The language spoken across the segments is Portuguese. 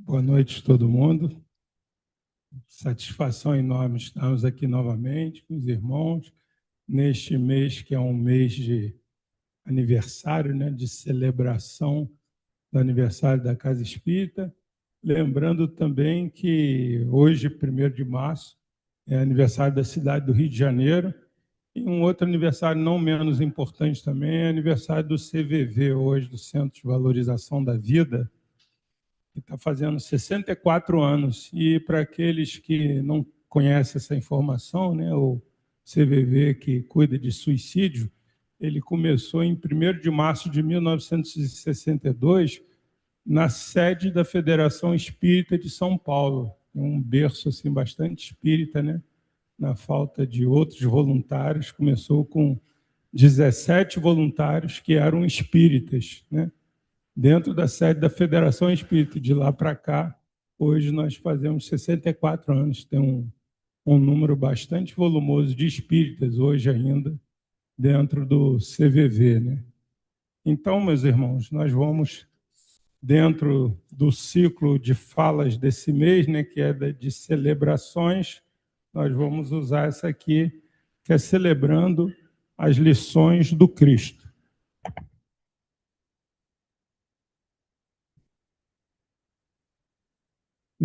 Boa noite, todo mundo. Satisfação enorme estarmos aqui novamente com os irmãos, neste mês que é um mês de aniversário, né, de celebração do aniversário da Casa Espírita. Lembrando também que hoje, 1º de março, é aniversário da cidade do Rio de Janeiro, e um outro aniversário não menos importante também é aniversário do CVV, hoje, do Centro de Valorização da Vida, que está fazendo 64 anos. E para aqueles que não conhecem essa informação, né, o CVV, que cuida de suicídio, ele começou em 1º de março de 1962, na sede da Federação Espírita de São Paulo, um berço assim, bastante espírita, né? Na falta de outros voluntários, começou com 17 voluntários que eram espíritas, né? Dentro da sede da Federação Espírita. De lá para cá, hoje nós fazemos 64 anos, tem um número bastante volumoso de espíritas hoje ainda dentro do CVV, né? Então, meus irmãos, nós vamos, dentro do ciclo de falas desse mês, né, que é de celebrações, nós vamos usar essa aqui, que é celebrando as lições do Cristo.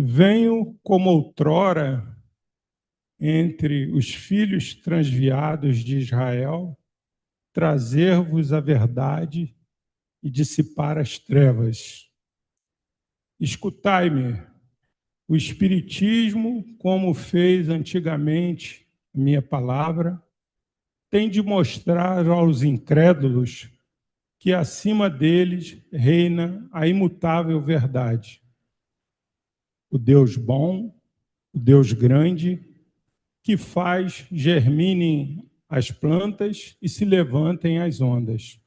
Venho como outrora entre os filhos transviados de Israel, trazer-vos a verdade e dissipar as trevas. Escutai-me, o Espiritismo, como fez antigamente a minha palavra, tem de mostrar aos incrédulos que acima deles reina a imutável verdade. O Deus bom, o Deus grande, que faz germinem as plantas e se levantem as ondas.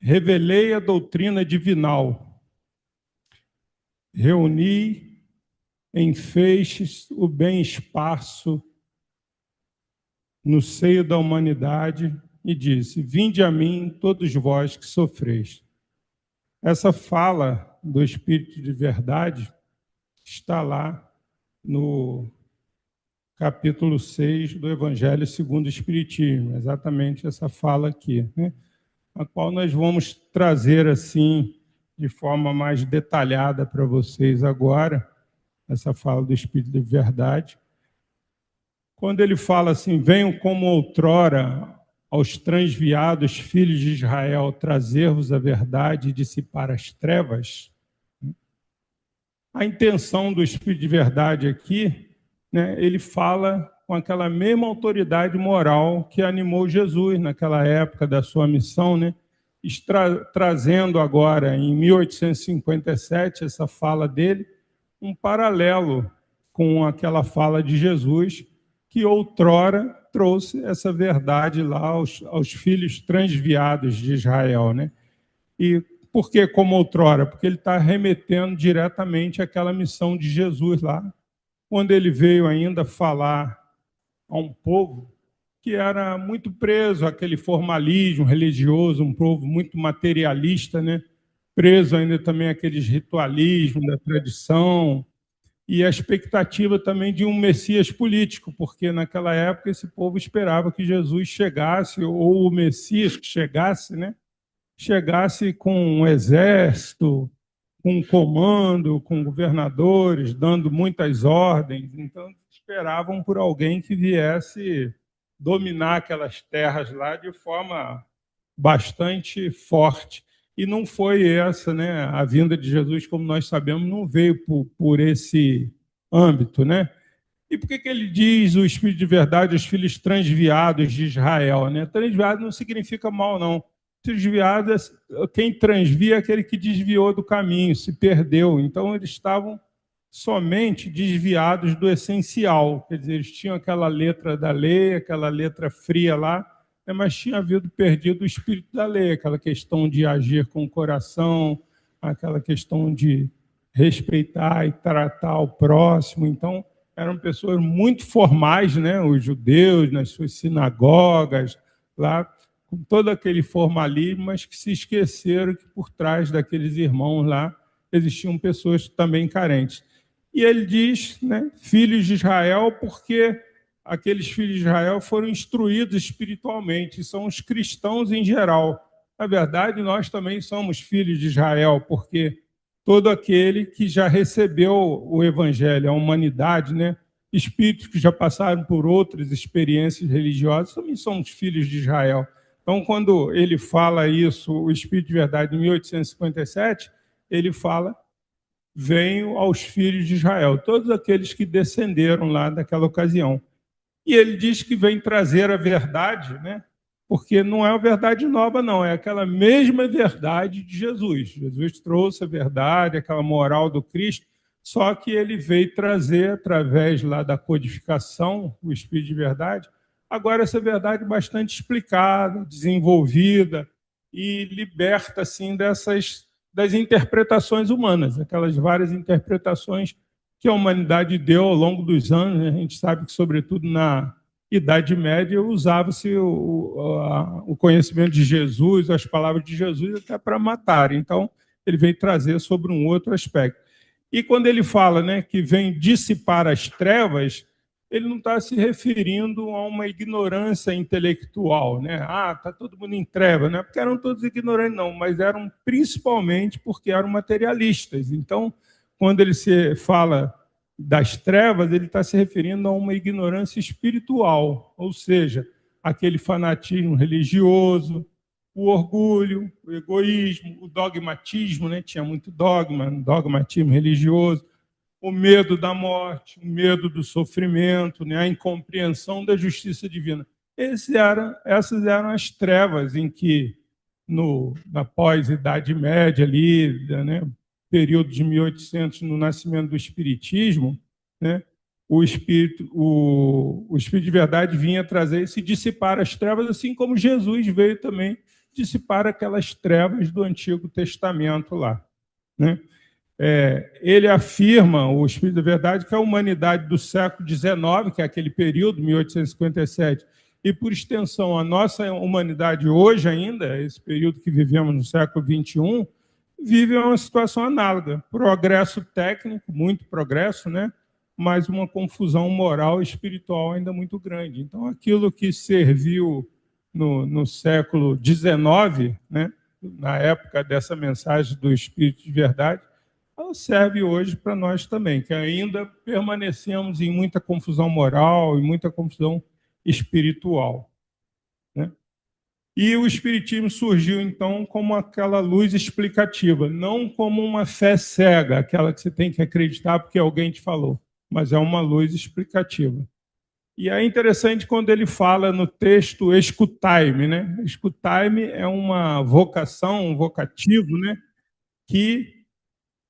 Revelei a doutrina divinal, reuni em feixes o bem esparso no seio da humanidade e disse: vinde a mim, todos vós que sofreis. Essa fala do Espírito de Verdade está lá no capítulo 6 do Evangelho segundo o Espiritismo, exatamente essa fala aqui, né? A qual nós vamos trazer assim de forma mais detalhada para vocês agora, essa fala do Espírito de Verdade. Quando ele fala assim: venham como outrora aos transviados filhos de Israel trazer-vos a verdade e dissipar as trevas, a intenção do Espírito de Verdade aqui, né, ele fala com aquela mesma autoridade moral que animou Jesus naquela época da sua missão, né, trazendo agora, em 1857, essa fala dele, um paralelo com aquela fala de Jesus, que outrora trouxe essa verdade lá aos filhos transviados de Israel, né? E por que como outrora? Porque ele está remetendo diretamente àquela missão de Jesus lá, quando ele veio ainda falar a um povo que era muito preso àquele formalismo religioso, um povo muito materialista, né? Preso ainda também àqueles ritualismos da tradição, e a expectativa também de um Messias político, porque naquela época esse povo esperava que Jesus chegasse, ou o Messias que chegasse, né? Chegasse com um exército, com um comando, com governadores, dando muitas ordens. Então, esperavam por alguém que viesse dominar aquelas terras lá de forma bastante forte. E não foi essa, né? A vinda de Jesus, como nós sabemos, não veio por esse âmbito, né? E por que ele diz o Espírito de Verdade aos filhos transviados de Israel, né? Transviado não significa mal, não. Transviado, quem transvia é aquele que desviou do caminho, se perdeu. Então, eles estavam somente desviados do essencial. Quer dizer, eles tinham aquela letra da lei, aquela letra fria lá, mas tinha havido perdido o espírito da lei, aquela questão de agir com o coração, aquela questão de respeitar e tratar o próximo. Então, eram pessoas muito formais, né? Os judeus, nas suas sinagogas, lá, com todo aquele formalismo, mas que se esqueceram que por trás daqueles irmãos lá existiam pessoas também carentes. E ele diz, né, filhos de Israel, porque aqueles filhos de Israel foram instruídos espiritualmente, são os cristãos em geral. Na verdade, nós também somos filhos de Israel, porque todo aquele que já recebeu o evangelho, a humanidade, né, espíritos que já passaram por outras experiências religiosas, também somos filhos de Israel. Então, quando ele fala isso, o Espírito de Verdade, em 1857, ele fala: venho aos filhos de Israel, todos aqueles que descenderam lá daquela ocasião. E ele diz que vem trazer a verdade, né? Porque não é uma verdade nova, não, é aquela mesma verdade de Jesus. Jesus trouxe a verdade, aquela moral do Cristo, só que ele veio trazer, através lá da codificação, o Espírito de Verdade, agora essa verdade bastante explicada, desenvolvida e liberta, assim, das interpretações humanas, aquelas várias interpretações que a humanidade deu ao longo dos anos. Né? A gente sabe que, sobretudo na Idade Média, usava-se o conhecimento de Jesus, as palavras de Jesus, até para matar. Então, ele veio trazer sobre um outro aspecto. E quando ele fala, né, que vem dissipar as trevas, ele não está se referindo a uma ignorância intelectual, né? Ah, está todo mundo em treva, não é porque eram todos ignorantes, não, mas eram principalmente porque eram materialistas. Então, quando ele se fala das trevas, ele está se referindo a uma ignorância espiritual, ou seja, aquele fanatismo religioso, o orgulho, o egoísmo, o dogmatismo, né? Tinha muito dogma, dogmatismo religioso, o medo da morte, o medo do sofrimento, né? A incompreensão da justiça divina. Essas eram as trevas em que, na pós-Idade Média, ali, né? Período de 1800, no nascimento do Espiritismo, né? O Espírito de Verdade vinha trazer e se dissipar as trevas, assim como Jesus veio também dissipar aquelas trevas do Antigo Testamento lá, né? Ele afirma, o Espírito da Verdade, que a humanidade do século XIX, que é aquele período, 1857, e por extensão a nossa humanidade hoje ainda, esse período que vivemos no século XXI, vive uma situação análoga. Progresso técnico, muito progresso, né? Mas uma confusão moral e espiritual ainda muito grande. Então, aquilo que serviu no século XIX, né? Na época dessa mensagem do Espírito de Verdade, ela serve hoje para nós também, que ainda permanecemos em muita confusão moral e muita confusão espiritual, né? E o Espiritismo surgiu, então, como aquela luz explicativa, não como uma fé cega, aquela que você tem que acreditar porque alguém te falou, mas é uma luz explicativa. E é interessante quando ele fala no texto escutai-me, né? Escutai-me é uma vocação, um vocativo, né? Que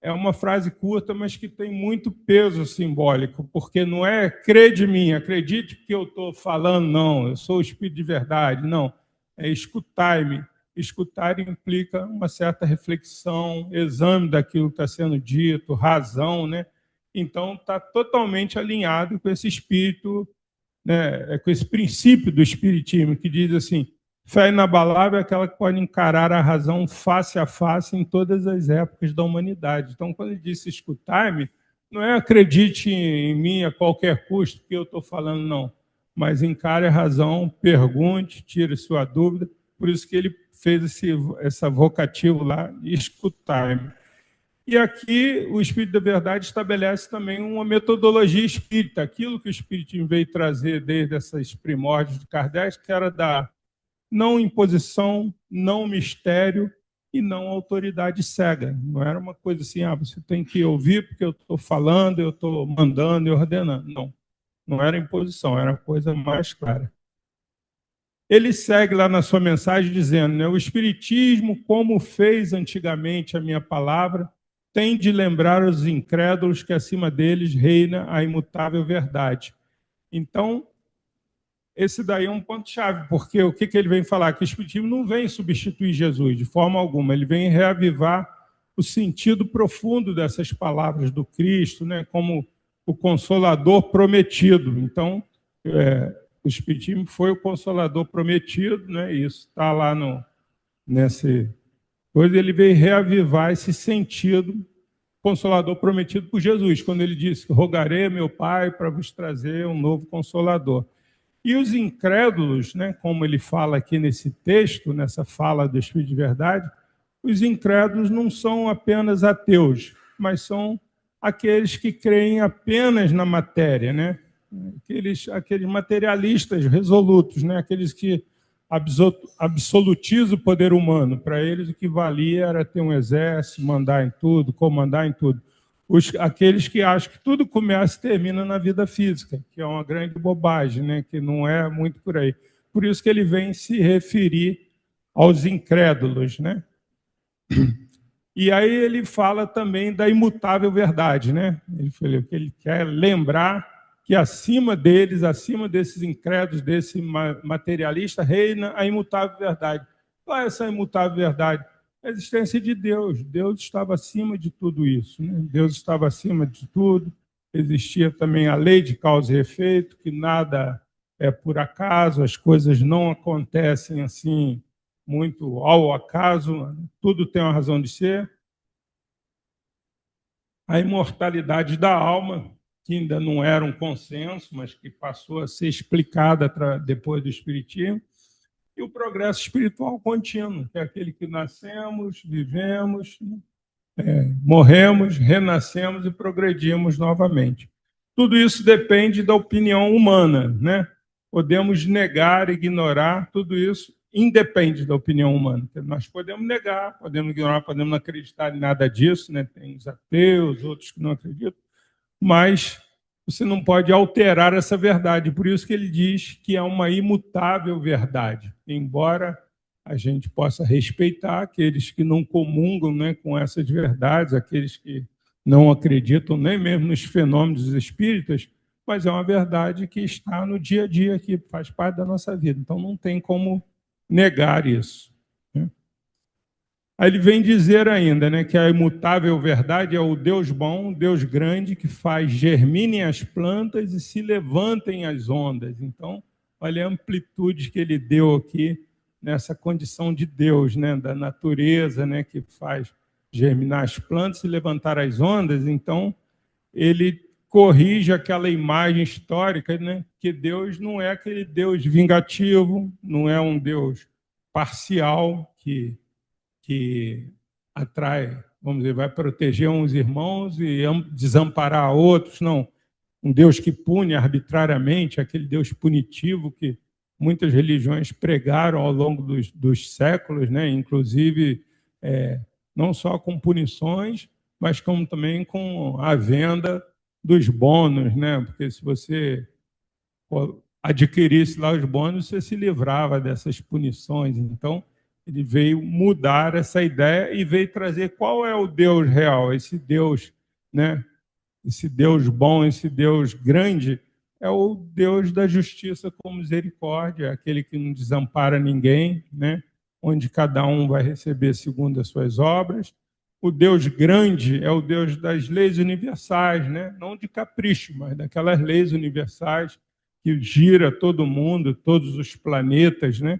é uma frase curta, mas que tem muito peso simbólico, porque não é crê de mim, acredite que eu estou falando, não, eu sou o Espírito de Verdade, não. É escutai-me. Escutar implica uma certa reflexão, exame daquilo que está sendo dito, razão, né? Então, está totalmente alinhado com esse espírito, né, com esse princípio do Espiritismo, que diz assim: fé inabalável é aquela que pode encarar a razão face a face em todas as épocas da humanidade. Então, quando ele disse escutar-me, não é acredite em mim a qualquer custo, que eu estou falando, não. Mas encare a razão, pergunte, tire sua dúvida. Por isso que ele fez essa vocativo lá, escutar-me. E aqui o Espírito da Verdade estabelece também uma metodologia espírita, aquilo que o Espiritismo veio trazer desde essas primórdios de Kardec, que era da não imposição, não mistério e não autoridade cega. Não era uma coisa assim, você tem que ouvir porque eu estou falando, eu estou mandando e ordenando. Não, não era imposição, era uma coisa mais clara. Ele segue lá na sua mensagem dizendo, né, o Espiritismo, como fez antigamente a minha palavra, tem de lembrar os incrédulos que acima deles reina a imutável verdade. Então, esse daí é um ponto-chave, porque o que ele vem falar? Que o Espiritismo não vem substituir Jesus de forma alguma, ele vem reavivar o sentido profundo dessas palavras do Cristo, né, como o Consolador prometido. Então, o Espiritismo foi o Consolador prometido, né, isso está lá nesse coisa, ele veio reavivar esse sentido Consolador prometido por Jesus, quando ele disse: rogarei a meu Pai para vos trazer um novo Consolador. E os incrédulos, né, como ele fala aqui nesse texto, nessa fala do Espírito de Verdade, os incrédulos não são apenas ateus, mas são aqueles que creem apenas na matéria, né? Aqueles materialistas resolutos, né? Aqueles que absolutizam o poder humano. Para eles, o que valia era ter um exército, mandar em tudo, comandar em tudo. Aqueles que acham que tudo começa e termina na vida física, que é uma grande bobagem, né? Que não é muito por aí. Por isso que ele vem se referir aos incrédulos, né? E aí ele fala também da imutável verdade, né? Ele falou que ele quer lembrar que acima deles, acima desses incrédulos, desse materialista, reina a imutável verdade. Qual é essa imutável verdade? A existência de Deus. Deus estava acima de tudo isso, né? Deus estava acima de tudo. Existia também a lei de causa e efeito, que nada é por acaso, as coisas não acontecem assim muito ao acaso, tudo tem uma razão de ser. A imortalidade da alma, que ainda não era um consenso, mas que passou a ser explicada depois do Espiritismo, e o progresso espiritual contínuo, que é aquele que nascemos, vivemos, morremos, renascemos e progredimos novamente. Tudo isso depende da opinião humana, né? Podemos negar, ignorar, tudo isso independe da opinião humana. Nós podemos negar, podemos ignorar, podemos não acreditar em nada disso, né? Tem os ateus, outros que não acreditam, mas você não pode alterar essa verdade. Por isso que ele diz que é uma imutável verdade, embora a gente possa respeitar aqueles que não comungam, né, com essas verdades, aqueles que não acreditam nem mesmo nos fenômenos espíritas, mas é uma verdade que está no dia a dia, que faz parte da nossa vida. Então não tem como negar isso, né? Aí ele vem dizer ainda, né, que a imutável verdade é o Deus bom, Deus grande, que faz germinem as plantas e se levantem as ondas. Então, olha a amplitude que ele deu aqui nessa condição de Deus, né, da natureza, né, que faz germinar as plantas e levantar as ondas. Então, ele corrige aquela imagem histórica, né, que Deus não é aquele Deus vingativo, não é um Deus parcial que atrai, vamos dizer, vai proteger uns irmãos e desamparar outros, não. Um Deus que pune arbitrariamente, aquele Deus punitivo que muitas religiões pregaram ao longo dos séculos, né? Inclusive, não só com punições, mas como também com a venda dos bônus, né? Porque se você adquirisse lá os bônus, você se livrava dessas punições. Então, ele veio mudar essa ideia e veio trazer qual é o Deus real, esse Deus, né? Esse Deus bom, esse Deus grande, é o Deus da justiça com misericórdia, aquele que não desampara ninguém, né? Onde cada um vai receber segundo as suas obras. O Deus grande é o Deus das leis universais, né? Não de capricho, mas daquelas leis universais que gira todo mundo, todos os planetas, né?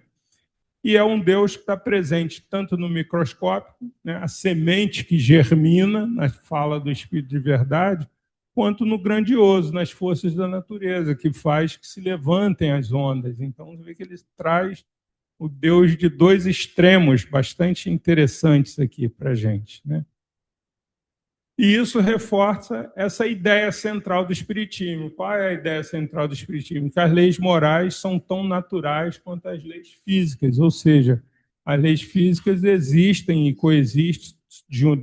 E é um Deus que está presente tanto no microscópio, né, a semente que germina na fala do Espírito de Verdade, quanto no grandioso, nas forças da natureza, que faz que se levantem as ondas. Então, você vê que ele traz o Deus de dois extremos bastante interessantes aqui para a gente, né? E isso reforça essa ideia central do Espiritismo. Qual é a ideia central do Espiritismo? Que as leis morais são tão naturais quanto as leis físicas, ou seja, as leis físicas existem e coexistem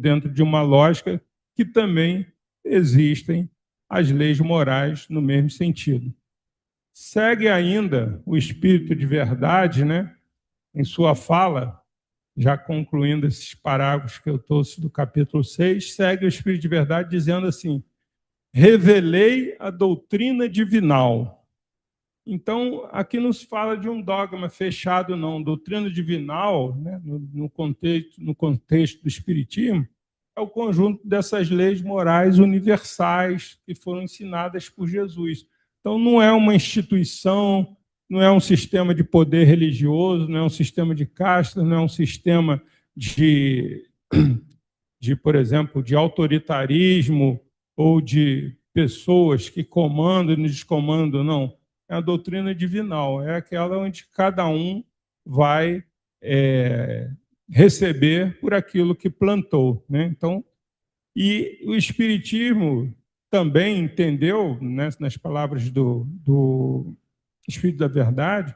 dentro de uma lógica que também existem as leis morais no mesmo sentido. Segue ainda o Espírito de Verdade, né, em sua fala, já concluindo esses parágrafos que eu trouxe do capítulo 6, segue o Espírito de Verdade dizendo assim: revelei a doutrina divinal. Então, aqui não se fala de um dogma fechado, não. Doutrina divinal, né, no contexto do Espiritismo, é o conjunto dessas leis morais universais que foram ensinadas por Jesus. Então, não é uma instituição, não é um sistema de poder religioso, não é um sistema de castas, não é um sistema de por exemplo, de autoritarismo ou de pessoas que comandam e descomandam, não. É a doutrina divinal, é aquela onde cada um vai receber por aquilo que plantou, né? Então, e o Espiritismo também entendeu, né, nas palavras do Espírito da Verdade,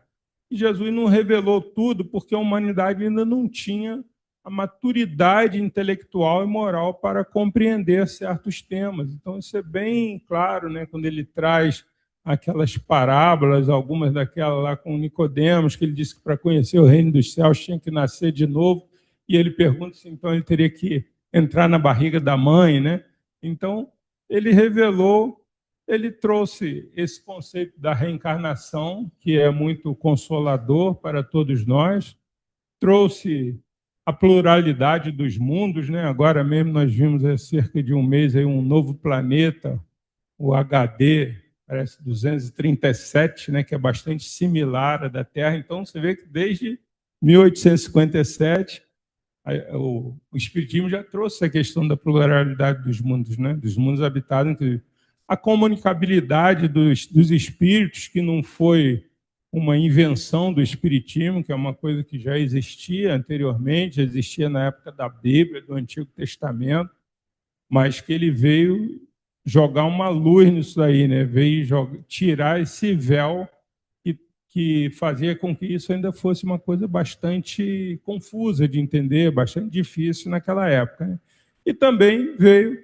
que Jesus não revelou tudo porque a humanidade ainda não tinha a maturidade intelectual e moral para compreender certos temas. Então, isso é bem claro, né, quando ele traz aquelas parábolas, algumas daquelas lá com Nicodemos, que ele disse que para conhecer o reino dos céus tinha que nascer de novo, e ele pergunta se então ele teria que entrar na barriga da mãe, né? Então, ele revelou, ele trouxe esse conceito da reencarnação, que é muito consolador para todos nós, trouxe a pluralidade dos mundos, né? Agora mesmo nós vimos há cerca de um mês aí um novo planeta, o HD, parece 237, né? Que é bastante similar à da Terra. Então, você vê que desde 1857 o Espiritismo já trouxe a questão da pluralidade dos mundos, né? Dos mundos habitados, inclusive. A comunicabilidade dos espíritos, que não foi uma invenção do Espiritismo, que é uma coisa que já existia anteriormente, já existia na época da Bíblia, do Antigo Testamento, mas que ele veio jogar uma luz nisso aí, né? Veio tirar esse véu que fazia com que isso ainda fosse uma coisa bastante confusa de entender, bastante difícil naquela época, né? E também veio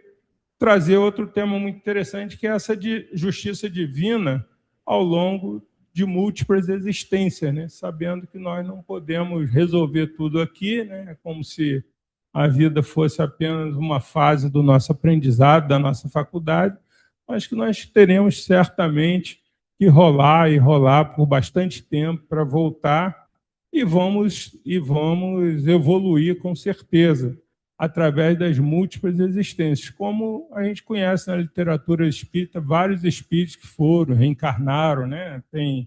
trazer outro tema muito interessante, que é essa de justiça divina ao longo de múltiplas existências, né? Sabendo que nós não podemos resolver tudo aqui, né? É como se a vida fosse apenas uma fase do nosso aprendizado, da nossa faculdade, mas que nós teremos certamente que rolar e rolar por bastante tempo para voltar e vamos evoluir com certeza através das múltiplas existências, como a gente conhece na literatura espírita, vários espíritos que foram, reencarnaram, né? Tem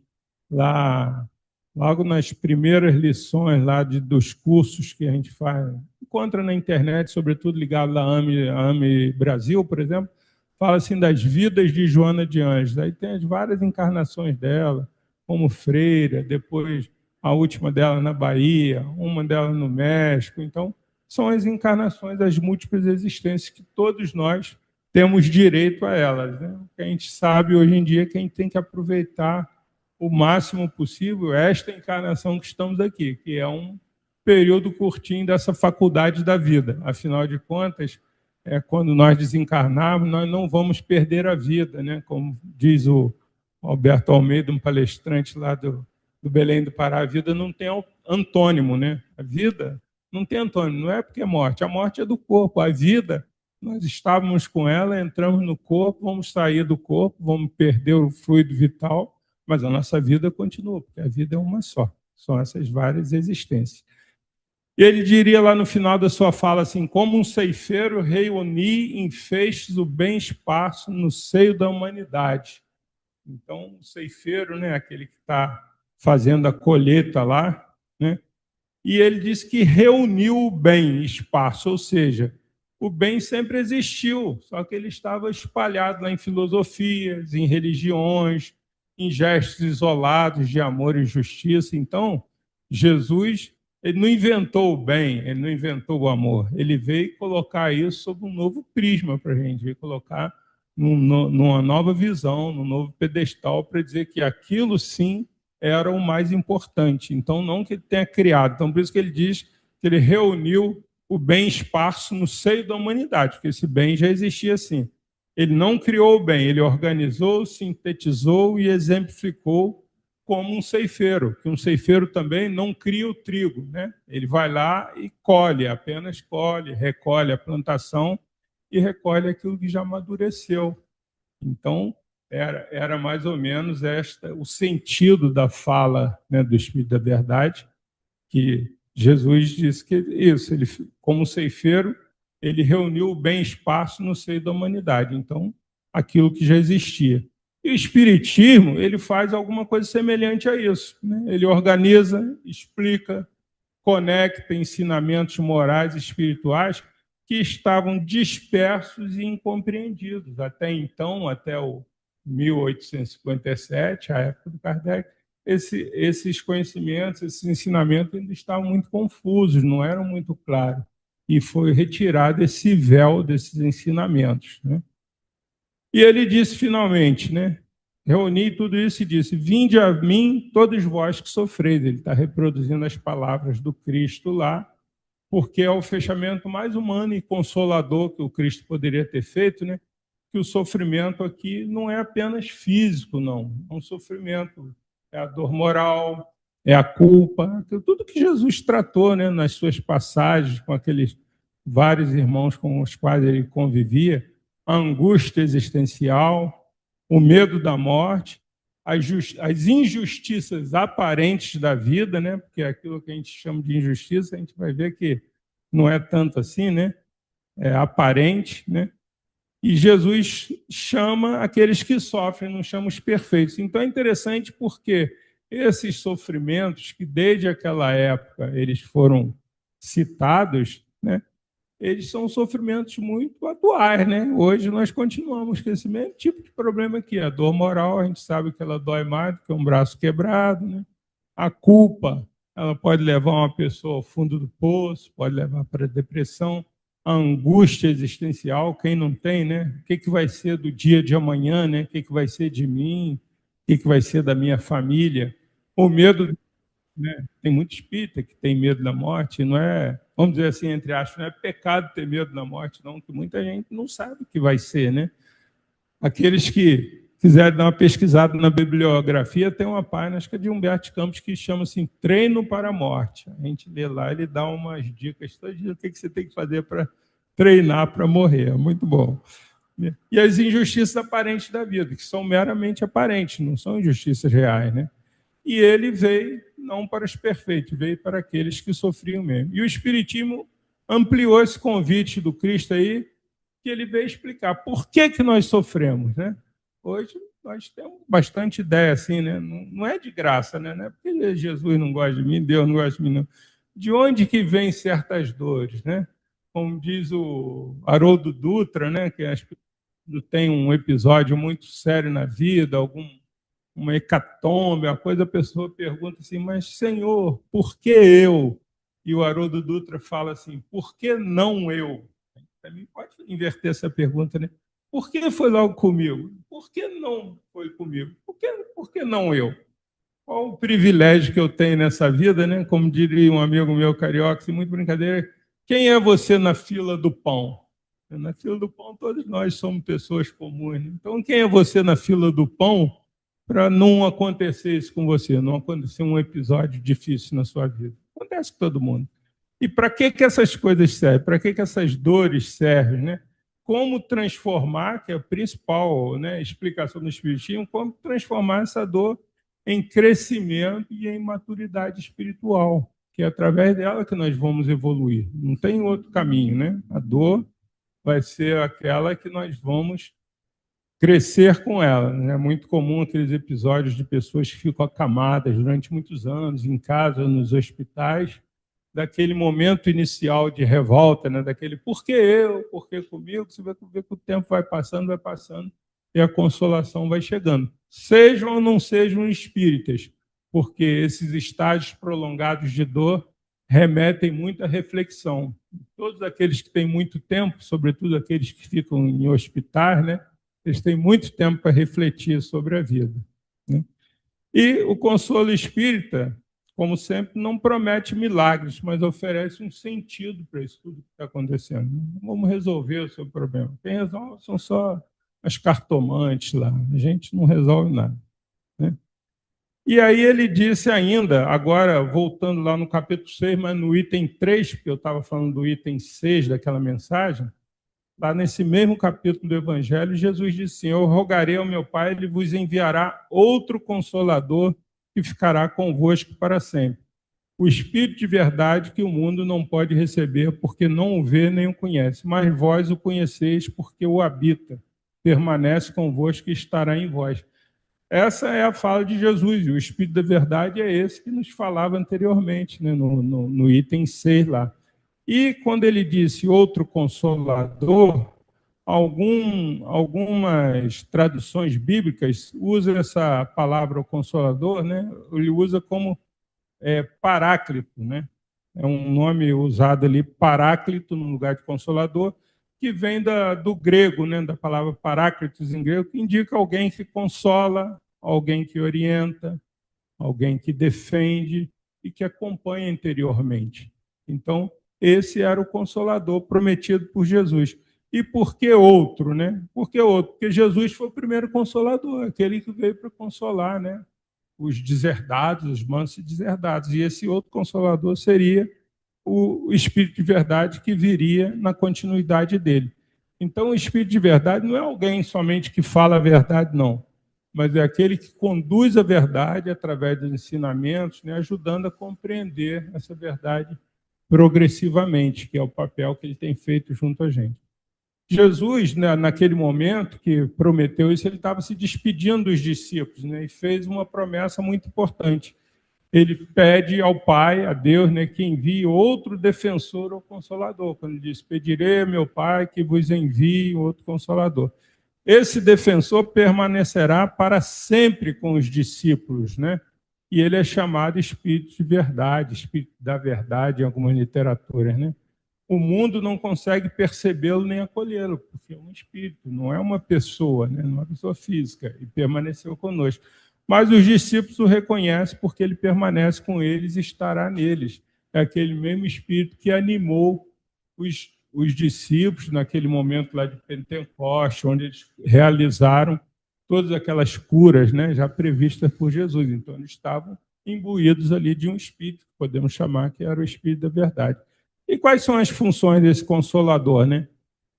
lá, logo nas primeiras lições lá dos cursos que a gente faz, encontra na internet, sobretudo ligado à AME Brasil, por exemplo, fala assim das vidas de Joana de Ângeles. Aí tem as várias encarnações dela, como freira, depois a última dela na Bahia, uma dela no México. Então, são as encarnações das múltiplas existências que todos nós temos direito a elas, né? O que a gente sabe hoje em dia é que a gente tem que aproveitar o máximo possível esta encarnação que estamos aqui, que é um período curtinho dessa faculdade da vida. Afinal de contas, quando nós desencarnarmos, nós não vamos perder a vida, né? Como diz o Alberto Almeida, um palestrante lá do Belém do Pará, a vida não tem antônimo, né? A vida não tem antônimo, não é porque é morte. A morte é do corpo. A vida, nós estávamos com ela, entramos no corpo, vamos sair do corpo, vamos perder o fluido vital, mas a nossa vida continua, porque a vida é uma só. São essas várias existências. E ele diria lá no final da sua fala assim: como um ceifeiro reuni em feixes o bem esparso no seio da humanidade. Então, o ceifeiro, né, aquele que está fazendo a colheita lá, né? E ele diz que reuniu o bem esparso, ou seja, o bem sempre existiu, só que ele estava espalhado lá em filosofias, em religiões, em gestos isolados de amor e justiça. Então, Jesus, ele não inventou o bem, ele não inventou o amor, ele veio colocar isso sob um novo prisma para a gente, veio colocar numa nova visão, num novo pedestal, para dizer que aquilo sim era o mais importante. Então, não que ele tenha criado. Então, por isso que ele diz que ele reuniu o bem esparso no seio da humanidade, porque esse bem já existia assim. Ele não criou o bem, ele organizou, sintetizou e exemplificou como um ceifeiro, que um ceifeiro também não cria o trigo, né? Ele vai lá e colhe, apenas colhe, recolhe a plantação e recolhe aquilo que já amadureceu. Então, era mais ou menos o sentido da fala, né, do Espírito da Verdade, que Jesus disse que isso, ele, como ceifeiro, ele reuniu o bem esparso no seio da humanidade, então, aquilo que já existia. E o Espiritismo, ele faz alguma coisa semelhante a isso, né? Ele organiza, explica, conecta ensinamentos morais e espirituais que estavam dispersos e incompreendidos. Até então, até o 1857, a época do Kardec, esses conhecimentos, esses ensinamentos ainda estavam muito confusos, não eram muito claros. E foi retirado esse véu desses ensinamentos, né? E ele disse finalmente, né? Reuni tudo isso e disse: Vinde a mim, todos vós que sofreis. Ele está reproduzindo as palavras do Cristo lá, porque é o fechamento mais humano e consolador que o Cristo poderia ter feito, né? Que o sofrimento aqui não é apenas físico, não. É um sofrimento, é a dor moral, é a culpa, tudo que Jesus tratou, né, nas suas passagens com aqueles vários irmãos com os quais ele convivia, a angústia existencial, o medo da morte, as injustiças aparentes da vida, né? Porque aquilo que a gente chama de injustiça, a gente vai ver que não é tanto assim, né? É aparente, né? E Jesus chama aqueles que sofrem, não chama os perfeitos. Então é interessante porque esses sofrimentos que desde aquela época eles foram citados, né? Eles são sofrimentos muito atuais, né? Hoje nós continuamos com esse mesmo tipo de problema aqui. A dor moral, a gente sabe que ela dói mais do que um braço quebrado, né? A culpa, ela pode levar uma pessoa ao fundo do poço, pode levar para a depressão. A angústia existencial, quem não tem, né? O que vai ser do dia de amanhã, né? O que vai ser de mim? O que vai ser da minha família? O medo, né? Tem muito espírita que tem medo da morte, não é, vamos dizer assim, entre aspas, não é pecado ter medo da morte, não, que muita gente não sabe o que vai ser, né? Aqueles que quiserem dar uma pesquisada na bibliografia, tem uma página, acho que é de Humberto Campos, que chama assim, Treino para a Morte. A gente lê lá, ele dá umas dicas, todo dia, o que você tem que fazer para treinar para morrer, é muito bom. E as injustiças aparentes da vida, que são meramente aparentes, não são injustiças reais, né? E ele veio não para os perfeitos, veio para aqueles que sofriam mesmo. E o Espiritismo ampliou esse convite do Cristo aí, que ele veio explicar por que nós sofremos, né? Hoje nós temos bastante ideia assim, né? Não é de graça, né? Não é porque Jesus não gosta de mim, Deus não gosta de mim, não. De onde que vêm certas dores, né? Como diz o Haroldo Dutra, né? Que acho que tem um episódio muito sério na vida, uma hecatombe, uma coisa, a pessoa pergunta assim, mas Senhor, por que eu? E o Haroldo Dutra fala assim, por que não eu? Também pode inverter essa pergunta, né? Por que foi logo comigo? Por que não foi comigo? Por que não eu? Qual o privilégio que eu tenho nessa vida, né? Como diria um amigo meu carioca, sem muita brincadeira, quem é você na fila do pão? Na fila do pão, todos nós somos pessoas comuns. Né? Então, quem é você na fila do pão para não acontecer isso com você, não acontecer um episódio difícil na sua vida? Acontece com todo mundo. E para que essas coisas servem? Para que essas dores servem? Né? Como transformar, que é a principal, né, explicação do Espiritismo, como transformar essa dor em crescimento e em maturidade espiritual, que é através dela que nós vamos evoluir. Não tem outro caminho, né? A dor vai ser aquela que nós vamos crescer com ela. É muito comum aqueles episódios de pessoas que ficam acamadas durante muitos anos, em casa, nos hospitais, daquele momento inicial de revolta, né? Daquele por que eu, por que comigo, você vai ver que o tempo vai passando, e a consolação vai chegando. Sejam ou não sejam espíritas, porque esses estágios prolongados de dor remetem muito à reflexão. Todos aqueles que têm muito tempo, sobretudo aqueles que ficam em hospitais, né? Eles têm muito tempo para refletir sobre a vida. Né? E o consolo espírita, como sempre, não promete milagres, mas oferece um sentido para isso tudo que está acontecendo. Vamos resolver o seu problema. Quem resolve são só as cartomantes lá. A gente não resolve nada. Né? E aí ele disse ainda, agora voltando lá no capítulo 6, mas no item 3, porque eu estava falando do item 6 daquela mensagem, lá nesse mesmo capítulo do Evangelho, Jesus disse assim, eu rogarei ao meu Pai, ele vos enviará outro Consolador que ficará convosco para sempre. O Espírito de verdade que o mundo não pode receber, porque não o vê nem o conhece, mas vós o conheceis porque o habita, permanece convosco e estará em vós. Essa é a fala de Jesus, e o Espírito da verdade é esse que nos falava anteriormente, né, no item 6 lá. E quando ele disse outro consolador, algumas traduções bíblicas usam essa palavra o consolador, né? Ele usa como paráclito, né? É um nome usado ali, paráclito, no lugar de consolador, que vem do grego, né? Da palavra paráclitos em grego, que indica alguém que consola, alguém que orienta, alguém que defende e que acompanha interiormente. Então, esse era o consolador prometido por Jesus. E por que outro, né? Por que outro? Porque Jesus foi o primeiro consolador, aquele que veio para consolar, né? Os deserdados, os mansos e deserdados. E esse outro consolador seria o Espírito de verdade que viria na continuidade dele. Então, o Espírito de verdade não é alguém somente que fala a verdade, não, mas é aquele que conduz a verdade através dos ensinamentos, né, ajudando a compreender essa verdade progressivamente, que é o papel que ele tem feito junto a gente. Jesus, né, naquele momento que prometeu isso, ele estava se despedindo dos discípulos, né, e fez uma promessa muito importante. Ele pede ao Pai, a Deus, né, que envie outro defensor ou consolador. Quando ele diz, pedirei ao meu Pai que vos envie outro consolador. Esse defensor permanecerá para sempre com os discípulos, né? E ele é chamado Espírito de Verdade, Espírito da Verdade em algumas literaturas, né? O mundo não consegue percebê-lo nem acolhê-lo, porque é um espírito, não é uma pessoa, né? Não é uma pessoa física, e permaneceu conosco. Mas os discípulos o reconhecem porque ele permanece com eles e estará neles. É aquele mesmo espírito que animou os discípulos naquele momento lá de Pentecoste, onde eles realizaram todas aquelas curas, né, já previstas por Jesus. Então, eles estavam imbuídos ali de um espírito, que podemos chamar que era o espírito da verdade. E quais são as funções desse consolador, né?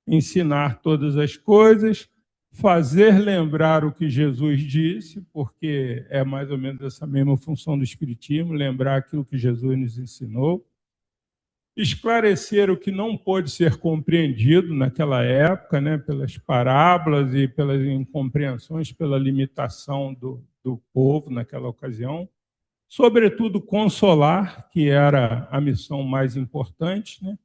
Ensinar todas as coisas, fazer lembrar o que Jesus disse, porque é mais ou menos essa mesma função do Espiritismo, lembrar aquilo que Jesus nos ensinou, esclarecer o que não pôde ser compreendido naquela época, né, pelas parábolas e pelas incompreensões, pela limitação do povo naquela ocasião, sobretudo consolar, que era a missão mais importante, né?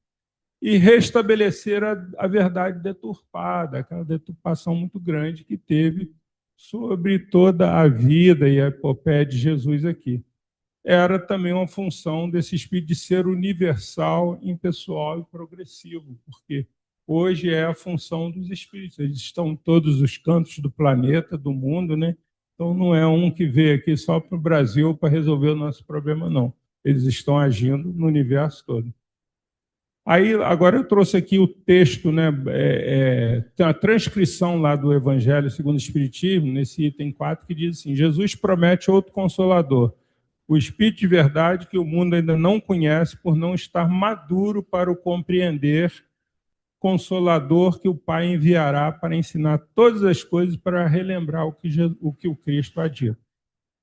E restabelecer a verdade deturpada, aquela deturpação muito grande que teve sobre toda a vida e a epopeia de Jesus aqui. Era também uma função desse espírito de ser universal, impessoal e progressivo, porque hoje é a função dos espíritos. Eles estão em todos os cantos do planeta, do mundo, né? Então não é um que veio aqui só para o Brasil para resolver o nosso problema, não. Eles estão agindo no universo todo. Aí, agora eu trouxe aqui o texto, né? Tem a transcrição lá do Evangelho segundo o Espiritismo, nesse item 4, que diz assim: Jesus promete outro consolador, o Espírito de verdade que o mundo ainda não conhece por não estar maduro para o compreender, consolador que o Pai enviará para ensinar todas as coisas, para relembrar o que o Cristo há dito.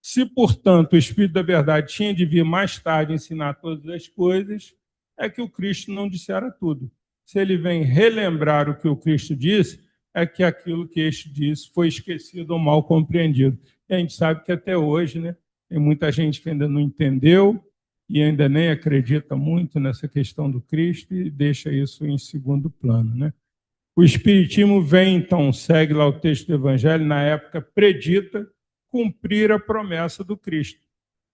Se, portanto, o Espírito da verdade tinha de vir mais tarde ensinar todas as coisas, é que o Cristo não dissera tudo. Se ele vem relembrar o que o Cristo disse, é que aquilo que este disse foi esquecido ou mal compreendido. E a gente sabe que até hoje, né, tem muita gente que ainda não entendeu e ainda nem acredita muito nessa questão do Cristo e deixa isso em segundo plano, né? O Espiritismo vem, então, segue lá o texto do Evangelho, na época predita, cumprir a promessa do Cristo.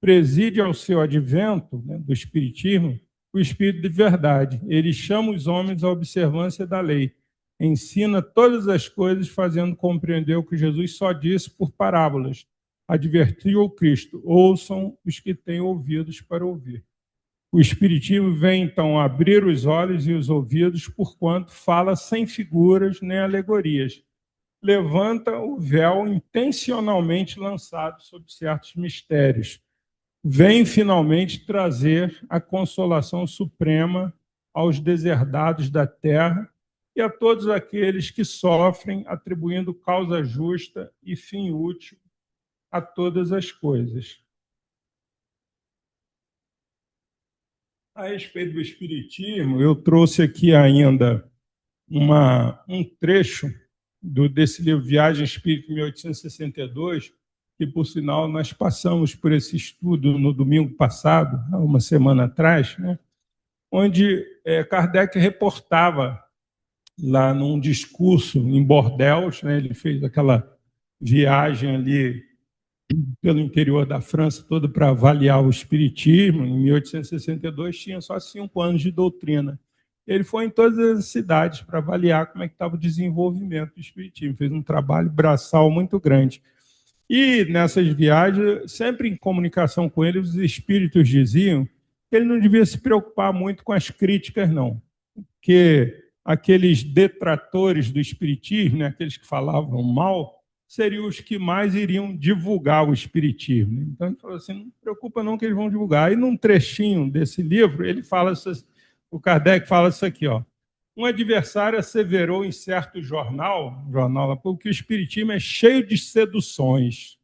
Preside ao seu advento, né, do Espiritismo, o Espírito de verdade. Ele chama os homens à observância da lei. Ensina todas as coisas, fazendo compreender o que Jesus só disse por parábolas. Advertiu o Cristo: ouçam os que têm ouvidos para ouvir. O Espiritismo vem, então, abrir os olhos e os ouvidos, porquanto fala sem figuras nem alegorias. Levanta o véu intencionalmente lançado sobre certos mistérios. Vem, finalmente, trazer a consolação suprema aos deserdados da terra e a todos aqueles que sofrem, atribuindo causa justa e fim útil a todas as coisas. A respeito do Espiritismo, eu trouxe aqui ainda um trecho desse livro Viagem Espírita, 1862, que, por sinal, nós passamos por esse estudo no domingo passado, há uma semana atrás, né? onde Kardec reportava lá num discurso em Bordeaux, né? Ele fez aquela viagem ali pelo interior da França todo para avaliar o espiritismo. Em 1862 tinha só 5 anos de doutrina. Ele foi em todas as cidades para avaliar como é que estava o desenvolvimento do espiritismo. Fez um trabalho braçal muito grande. E nessas viagens, sempre em comunicação com ele, os espíritos diziam que ele não devia se preocupar muito com as críticas, não. Que aqueles detratores do espiritismo, né, aqueles que falavam mal, seriam os que mais iriam divulgar o espiritismo. Então ele falou assim, não se preocupa não que eles vão divulgar. Aí num trechinho desse livro, ele fala, o Kardec fala isso aqui, ó. Um adversário asseverou em certo jornal que o espiritismo é cheio de seduções.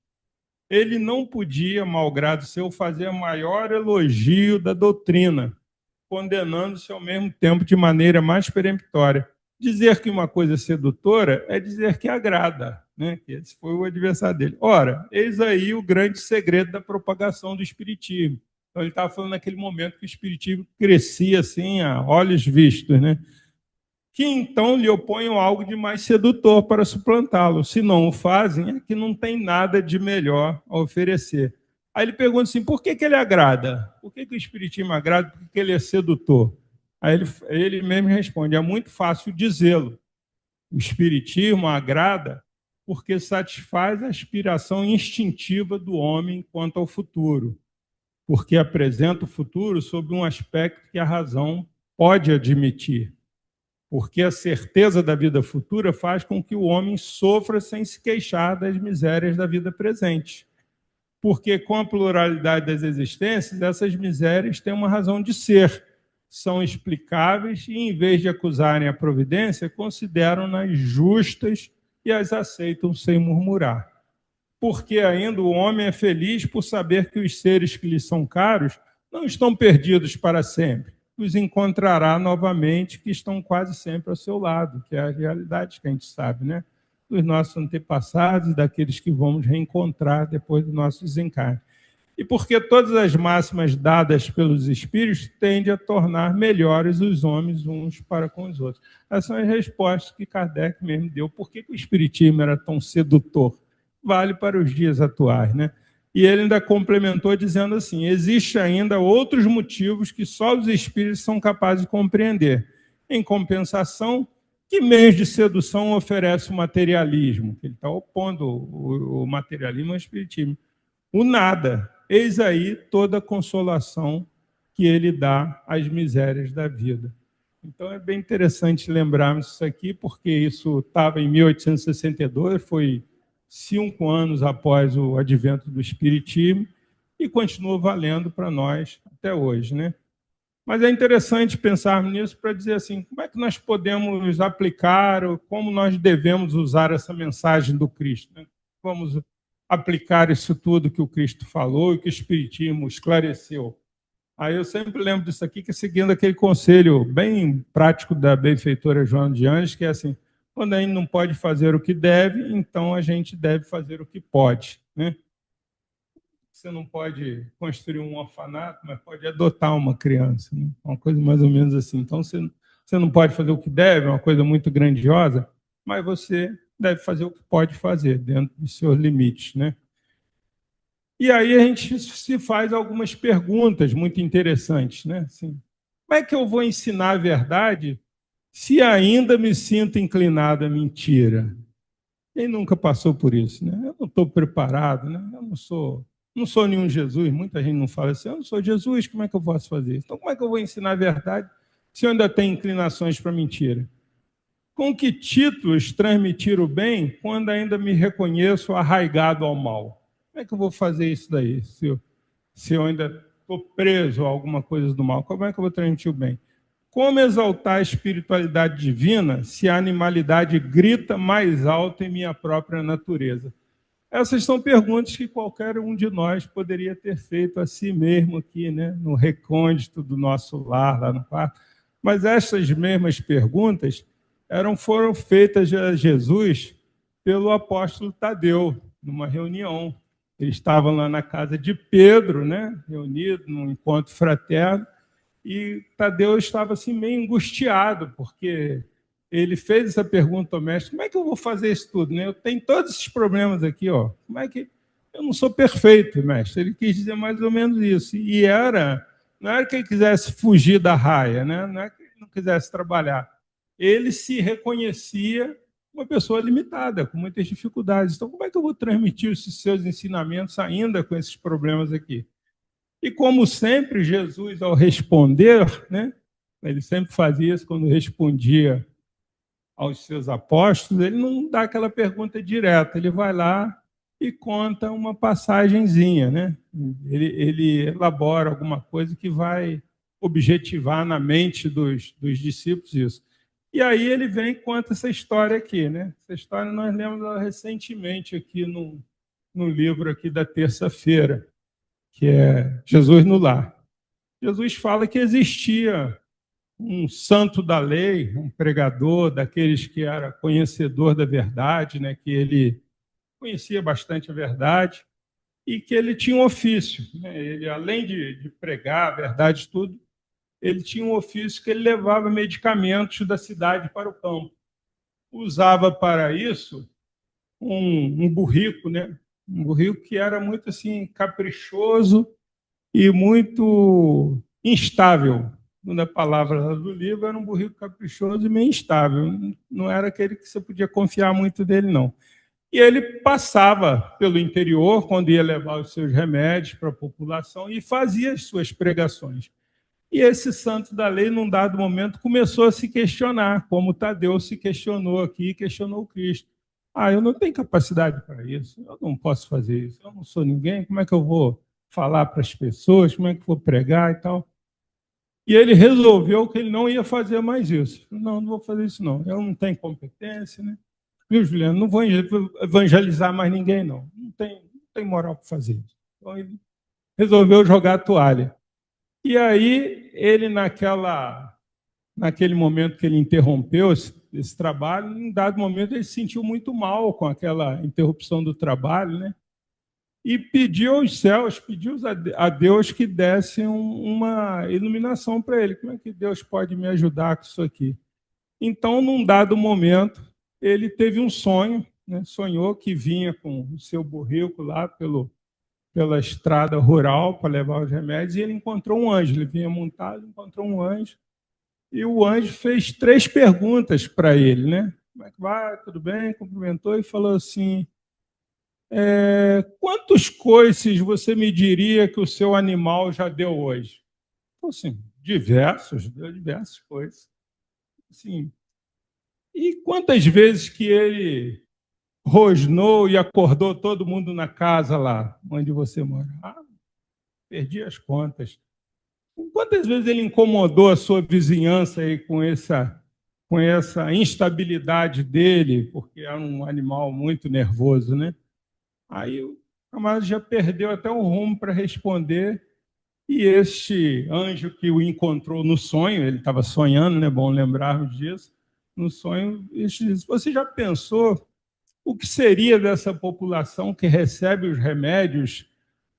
Ele não podia, malgrado seu, fazer maior elogio da doutrina, condenando-se ao mesmo tempo de maneira mais peremptória. Dizer que uma coisa é sedutora é dizer que agrada, né? Esse foi o adversário dele. Ora, eis aí o grande segredo da propagação do espiritismo. Então, ele estava falando naquele momento que o espiritismo crescia assim, a olhos vistos, né? Que então lhe oponham algo de mais sedutor para suplantá-lo. Se não o fazem, é que não tem nada de melhor a oferecer. Aí ele pergunta assim, por que ele agrada? Por que o espiritismo agrada? Por que ele é sedutor? Aí ele mesmo responde, é muito fácil dizê-lo. O espiritismo agrada porque satisfaz a aspiração instintiva do homem quanto ao futuro, porque apresenta o futuro sob um aspecto que a razão pode admitir, porque a certeza da vida futura faz com que o homem sofra sem se queixar das misérias da vida presente. Porque com a pluralidade das existências, essas misérias têm uma razão de ser, são explicáveis e, em vez de acusarem a providência, consideram-nas justas e as aceitam sem murmurar. Porque ainda o homem é feliz por saber que os seres que lhe são caros não estão perdidos para sempre. Os encontrará novamente, que estão quase sempre ao seu lado, que é a realidade que a gente sabe, né? Dos nossos antepassados e daqueles que vamos reencontrar depois do nosso desencarne. E porque todas as máximas dadas pelos espíritos tendem a tornar melhores os homens uns para com os outros. Essas são as respostas que Kardec mesmo deu. Por que o espiritismo era tão sedutor? Vale para os dias atuais, né? E ele ainda complementou dizendo assim, existe ainda outros motivos que só os espíritos são capazes de compreender. Em compensação, que meios de sedução oferece o materialismo? Ele está opondo o materialismo ao espiritismo. O nada. Eis aí toda a consolação que ele dá às misérias da vida. Então é bem interessante lembrarmos isso aqui, porque isso estava em 1862, foi 5 anos após o advento do Espiritismo, e continua valendo para nós até hoje, né? Mas é interessante pensarmos nisso para dizer assim, como é que nós podemos aplicar, ou como nós devemos usar essa mensagem do Cristo, né? Vamos aplicar isso tudo que o Cristo falou e que o Espiritismo esclareceu. Aí eu sempre lembro disso aqui, que é seguindo aquele conselho bem prático da benfeitora Joana de Anjos, que é assim, quando a gente não pode fazer o que deve, então a gente deve fazer o que pode, né? Você não pode construir um orfanato, mas pode adotar uma criança, né? Uma coisa mais ou menos assim. Então, você não pode fazer o que deve, é uma coisa muito grandiosa, mas você deve fazer o que pode fazer, dentro dos seus limites, né? E aí a gente se faz algumas perguntas muito interessantes, né? Assim, como é que eu vou ensinar a verdade se ainda me sinto inclinado à mentira? Quem nunca passou por isso, né? Eu não estou preparado, né? Eu não sou nenhum Jesus. Muita gente não fala assim, eu não sou Jesus, como é que eu posso fazer isso? Então, como é que eu vou ensinar a verdade se eu ainda tenho inclinações para mentira? Com que títulos transmitir o bem quando ainda me reconheço arraigado ao mal? Como é que eu vou fazer isso daí, se eu ainda estou preso a alguma coisa do mal? Como é que eu vou transmitir o bem? Como exaltar a espiritualidade divina se a animalidade grita mais alto em minha própria natureza? Essas são perguntas que qualquer um de nós poderia ter feito a si mesmo aqui, né, no recôndito do nosso lar, lá no quarto. Mas essas mesmas perguntas foram feitas a Jesus pelo apóstolo Tadeu, numa reunião. Eles estavam lá na casa de Pedro, né, reunidos num encontro fraterno, E Tadeu estava assim meio angustiado, porque ele fez essa pergunta ao mestre: como é que eu vou fazer isso tudo, né? Eu tenho todos esses problemas aqui, ó. Como é que eu não sou perfeito, mestre? Ele quis dizer mais ou menos isso. E não era que ele quisesse fugir da raia, né? Não é que ele não quisesse trabalhar. Ele se reconhecia uma pessoa limitada, com muitas dificuldades. Então, como é que eu vou transmitir esses seus ensinamentos ainda com esses problemas aqui? E como sempre, Jesus, ao responder, né, ele sempre fazia isso quando respondia aos seus apóstolos, ele não dá aquela pergunta direta, ele vai lá e conta uma passagenzinha, né? Ele elabora alguma coisa que vai objetivar na mente dos discípulos isso. E aí ele vem e conta essa história aqui, né? Essa história nós lemos ela recentemente aqui no livro aqui da terça-feira, que é Jesus no Lar. Jesus fala que existia um santo da lei, um pregador daqueles que era conhecedor da verdade, né, que ele conhecia bastante a verdade e que ele tinha um ofício. Né, ele, além de pregar a verdade tudo, ele tinha um ofício que ele levava medicamentos da cidade para o campo. Usava para isso um burrico, né, um burrico que era muito assim caprichoso e muito instável. Na palavra do livro, era um burrico caprichoso e meio instável. Não era aquele que você podia confiar muito dele, não. E ele passava pelo interior, quando ia levar os seus remédios para a população, e fazia as suas pregações. E esse santo da lei, num dado momento, começou a se questionar, como Tadeu se questionou aqui, questionou o Cristo. Eu não tenho capacidade para isso, eu não posso fazer isso, eu não sou ninguém, como é que eu vou falar para as pessoas, como é que eu vou pregar e tal? E ele resolveu que ele não ia fazer mais isso. Não, não vou fazer isso não, eu não tenho competência, né? Viu, Juliano, não vou evangelizar mais ninguém, não. Não tem moral para fazer isso. Então ele resolveu jogar a toalha. E aí, ele, naquele momento que ele interrompeu esse trabalho, em dado momento, ele se sentiu muito mal com aquela interrupção do trabalho, né? E pediu aos céus, pediu a Deus que desse uma iluminação para ele. Como é que Deus pode me ajudar com isso aqui? Então, num dado momento, ele teve um sonho, né? Sonhou que vinha com o seu burrico lá pela estrada rural para levar os remédios, e ele encontrou um anjo. Ele vinha montado, encontrou um anjo, e o anjo fez 3 perguntas para ele, né? Como é que vai? Tudo bem? Cumprimentou e falou assim: quantos coices você me diria que o seu animal já deu hoje? Falou assim: diversos, deu diversas coisas. Assim, e quantas vezes que ele rosnou e acordou todo mundo na casa lá onde você mora? Perdi as contas. Quantas vezes ele incomodou a sua vizinhança aí com essa instabilidade dele, porque era um animal muito nervoso, né? Aí o camarada já perdeu até o rumo para responder, e este anjo que o encontrou no sonho, ele estava sonhando, né? Bom lembrarmos disso, no sonho, este disse: você já pensou o que seria dessa população que recebe os remédios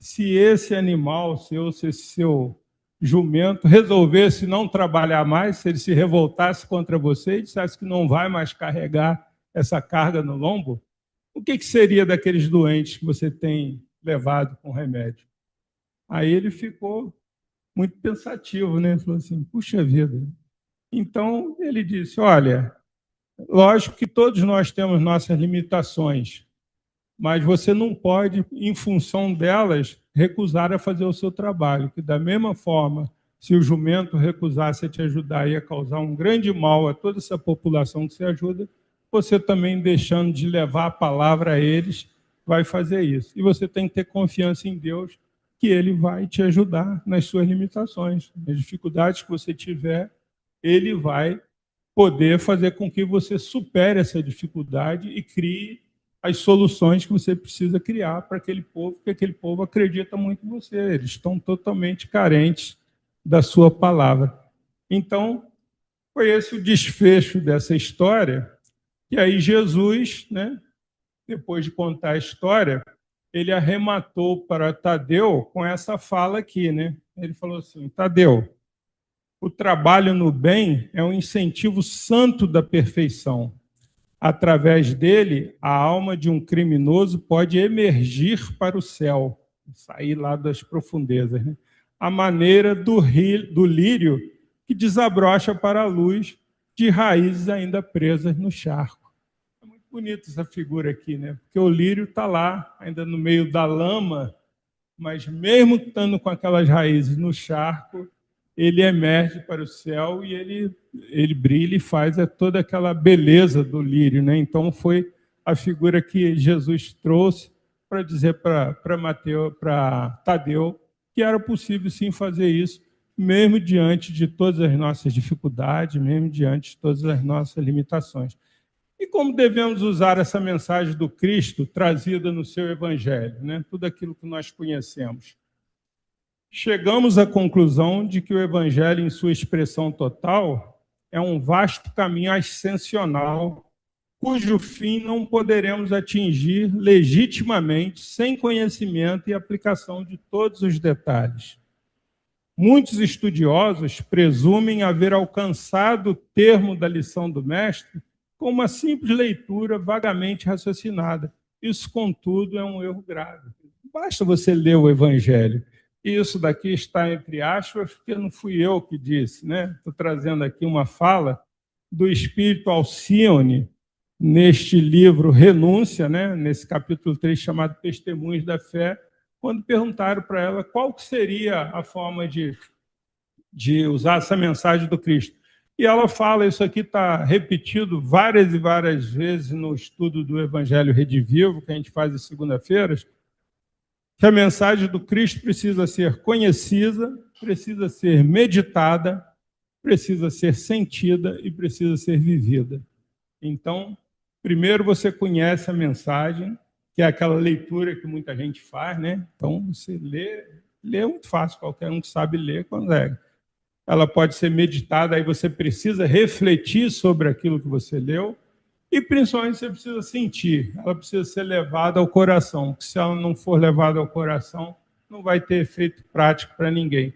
se esse animal seu, se esse seu jumento resolvesse não trabalhar mais, se ele se revoltasse contra você e dissesse que não vai mais carregar essa carga no lombo? O que seria daqueles doentes que você tem levado com remédio? Aí ele ficou muito pensativo, né? Ele falou assim: puxa vida. Então ele disse: olha, lógico que todos nós temos nossas limitações, mas você não pode, em função delas, recusar a fazer o seu trabalho, que da mesma forma, se o jumento recusasse a te ajudar, ia causar um grande mal a toda essa população que você ajuda, você também, deixando de levar a palavra a eles, vai fazer isso. E você tem que ter confiança em Deus, que Ele vai te ajudar nas suas limitações, nas dificuldades que você tiver, Ele vai poder fazer com que você supere essa dificuldade e crie as soluções que você precisa criar para aquele povo, porque aquele povo acredita muito em você, eles estão totalmente carentes da sua palavra. Então, foi esse o desfecho dessa história, e aí Jesus, né, depois de contar a história, ele arrematou para Tadeu com essa fala aqui, né? Ele falou assim: Tadeu, O trabalho no bem é um incentivo santo da perfeição. Através dele, a alma de um criminoso pode emergir para o céu, sair lá das profundezas, né? A maneira do lírio que desabrocha para a luz de raízes ainda presas no charco. É muito bonita essa figura aqui, né? Porque o lírio está lá, ainda no meio da lama, mas mesmo estando com aquelas raízes no charco, ele emerge para o céu e ele brilha e faz toda aquela beleza do lírio, né? Então foi a figura que Jesus trouxe para dizer para Tadeu que era possível sim fazer isso, mesmo diante de todas as nossas dificuldades, mesmo diante de todas as nossas limitações. E como devemos usar essa mensagem do Cristo trazida no seu Evangelho, né? Tudo aquilo que nós conhecemos. Chegamos à conclusão de que o Evangelho, em sua expressão total, é um vasto caminho ascensional, cujo fim não poderemos atingir legitimamente sem conhecimento e aplicação de todos os detalhes. Muitos estudiosos presumem haver alcançado o termo da lição do Mestre com uma simples leitura vagamente raciocinada. Isso, contudo, é um erro grave. Basta você ler o Evangelho. Isso daqui está entre aspas, porque não fui eu que disse, né? Estou trazendo aqui uma fala do Espírito Alcione, neste livro Renúncia, né? Nesse capítulo 3, chamado Testemunhos da Fé, quando perguntaram para ela qual que seria a forma de usar essa mensagem do Cristo. E ela fala, isso aqui está repetido várias e várias vezes no estudo do Evangelho Redivivo, que a gente faz às segunda-feiras, que a mensagem do Cristo precisa ser conhecida, precisa ser meditada, precisa ser sentida e precisa ser vivida. Então, primeiro você conhece a mensagem, que é aquela leitura que muita gente faz, né? Então, você lê é muito fácil, qualquer um que sabe ler consegue. Ela pode ser meditada, aí você precisa refletir sobre aquilo que você leu, e principalmente você precisa sentir, ela precisa ser levada ao coração, porque se ela não for levada ao coração, não vai ter efeito prático para ninguém.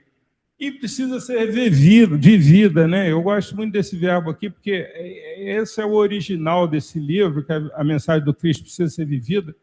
E precisa ser vivida, né? Eu gosto muito desse verbo aqui, porque esse é o original desse livro, que a mensagem do Cristo precisa ser vivida,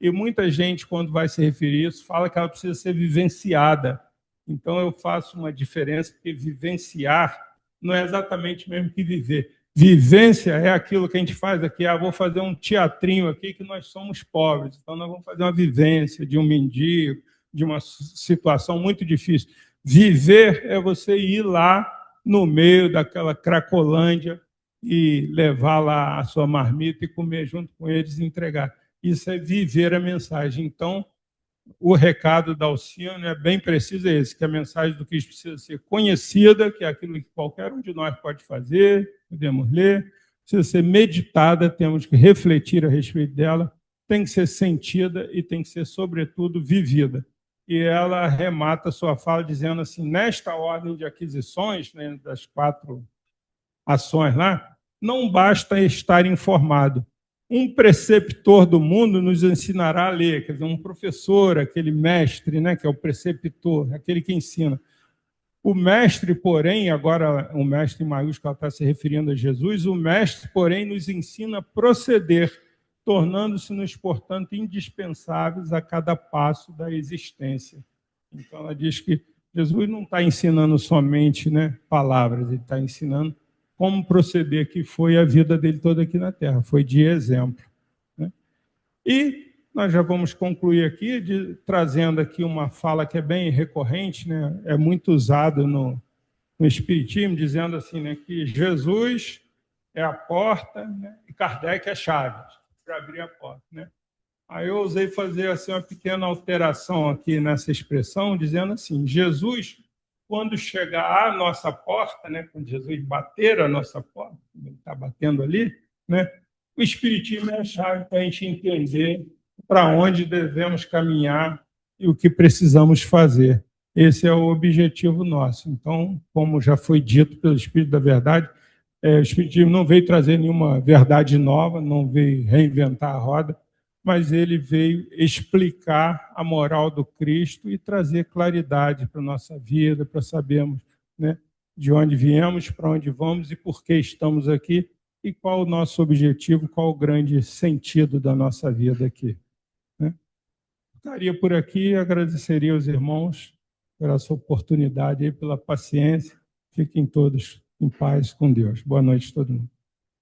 e muita gente, quando vai se referir a isso, fala que ela precisa ser vivenciada. Então eu faço uma diferença, porque vivenciar não é exatamente o mesmo que viver. Vivência é aquilo que a gente faz aqui, vou fazer um teatrinho aqui que nós somos pobres, então nós vamos fazer uma vivência de um mendigo, de uma situação muito difícil. Viver é você ir lá no meio daquela Cracolândia e levar lá a sua marmita e comer junto com eles e entregar. Isso é viver a mensagem. Então, o recado da Alcione é bem preciso, é esse, que a mensagem do Cristo precisa ser conhecida, que é aquilo que qualquer um de nós pode fazer, podemos ler, precisa ser meditada, temos que refletir a respeito dela, tem que ser sentida e tem que ser, sobretudo, vivida. E ela remata sua fala dizendo assim, nesta ordem de aquisições, né, das 4 ações lá, não basta estar informado. Um preceptor do mundo nos ensinará a ler, quer dizer, um professor, aquele mestre, né, que é o preceptor, aquele que ensina. O mestre, porém, agora o mestre em maiúsculo está se referindo a Jesus, o mestre, porém, nos ensina a proceder, tornando-se-nos, portanto, indispensáveis a cada passo da existência. Então, ela diz que Jesus não está ensinando somente, né, palavras, ele está ensinando como proceder, que foi a vida dele toda aqui na Terra, foi de exemplo, né? E nós já vamos concluir aqui, trazendo aqui uma fala que é bem recorrente, né? É muito usada no Espiritismo, dizendo assim, né, que Jesus é a porta, né, e Kardec é a chave para abrir a porta, né? Aí eu ousei fazer assim, uma pequena alteração aqui nessa expressão, dizendo assim, Jesus, quando chegar à nossa porta, né, quando Jesus bater a nossa porta, ele está batendo ali, né, o Espiritismo é a chave para a gente entender para onde devemos caminhar e o que precisamos fazer. Esse é o objetivo nosso. Então, como já foi dito pelo Espírito da Verdade, o Espiritismo não veio trazer nenhuma verdade nova, não veio reinventar a roda, mas ele veio explicar a moral do Cristo e trazer claridade para a nossa vida, para sabermos, né, de onde viemos, para onde vamos e por que estamos aqui e qual o nosso objetivo, qual o grande sentido da nossa vida aqui, né? Ficaria por aqui, agradeceria aos irmãos por essa oportunidade e pela paciência. Fiquem todos em paz com Deus. Boa noite a todo mundo.